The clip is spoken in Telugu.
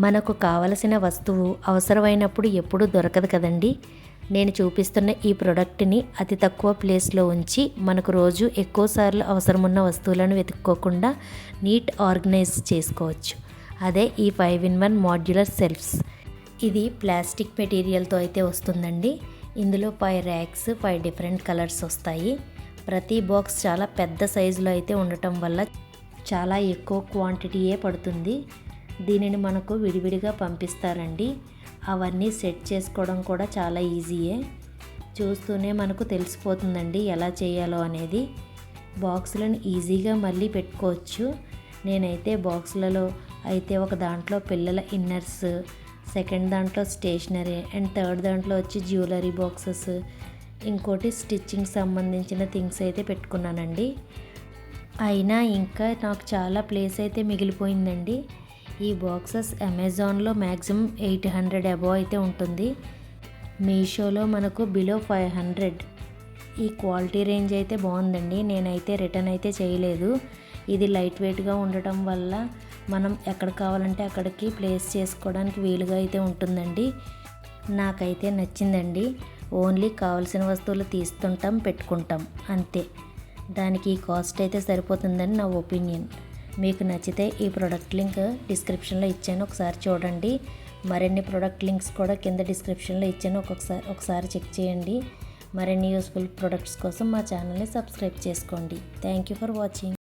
మనకు కావలసిన వస్తువు అవసరమైనప్పుడు ఎప్పుడూ దొరకదు కదండి. నేను చూపిస్తున్న ఈ ప్రోడక్ట్ని అతి తక్కువ ప్లేస్లో ఉంచి మనకు రోజు ఎక్కువసార్లు అవసరమున్న వస్తువులను వెతుక్కోకుండా నీట్ ఆర్గనైజ్ చేసుకోవచ్చు. అదే ఈ 5-in-1 మాడ్యులర్ సెల్ఫ్స్. ఇది ప్లాస్టిక్ మెటీరియల్తో అయితే వస్తుందండి. ఇందులో 5 ర్యాక్స్ 5 డిఫరెంట్ కలర్స్ వస్తాయి. ప్రతి బాక్స్ చాలా పెద్ద సైజులో అయితే ఉండటం వల్ల చాలా ఎక్కువ క్వాంటిటీయే పడుతుంది. దీనిని మనకు విడివిడిగా పంపిస్తారండి. అవన్నీ సెట్ చేసుకోవడం కూడా చాలా ఈజీయే. చూస్తూనే మనకు తెలిసిపోతుందండి ఎలా చేయాలో అనేది. బాక్సులను ఈజీగా మళ్ళీ పెట్టుకోవచ్చు. నేనైతే బాక్సులలో అయితే ఒక దాంట్లో పిల్లల ఇన్నర్స్, సెకండ్ దాంట్లో స్టేషనరీ అండ్ థర్డ్ దాంట్లో వచ్చి జ్యువెలరీ బాక్సెస్, ఇంకోటి స్టిచ్చింగ్ సంబంధించిన థింగ్స్ అయితే పెట్టుకున్నానండి. అయినా ఇంకా నాకు చాలా ప్లేస్ అయితే మిగిలిపోయిందండి. ఈ బాక్సెస్ అమెజాన్లో మ్యాక్సిమం 800 అబోవ్ అయితే ఉంటుంది. మీషోలో మనకు బిలో 500. ఈ క్వాలిటీ రేంజ్ అయితే బాగుందండి. నేనైతే రిటర్న్ అయితే చేయలేదు. ఇది లైట్ వెయిట్గా ఉండటం వల్ల మనం ఎక్కడ కావాలంటే అక్కడికి ప్లేస్ చేసుకోవడానికి వీలుగా అయితే ఉంటుందండి. నాకైతే నచ్చిందండి. ఓన్లీ కావాల్సిన వస్తువులు తీస్తుంటాం, పెట్టుకుంటాం అంతే. దానికి కాస్ట్ అయితే సరిపోతుందని నా ఒపీనియన్. మీకు నచ్చితే ఈ ప్రోడక్ట్ లింక్ డిస్క్రిప్షన్లో ఇచ్చాను, ఒకసారి చూడండి. మరిన్ని ప్రోడక్ట్ లింక్స్ కూడా కింద డిస్క్రిప్షన్లో ఇచ్చాను, ఒకసారి చెక్ చేయండి. మరిన్ని యూస్ఫుల్ ప్రోడక్ట్స్ కోసం మా ఛానల్ని సబ్స్క్రైబ్ చేసుకోండి. Thank you for watching.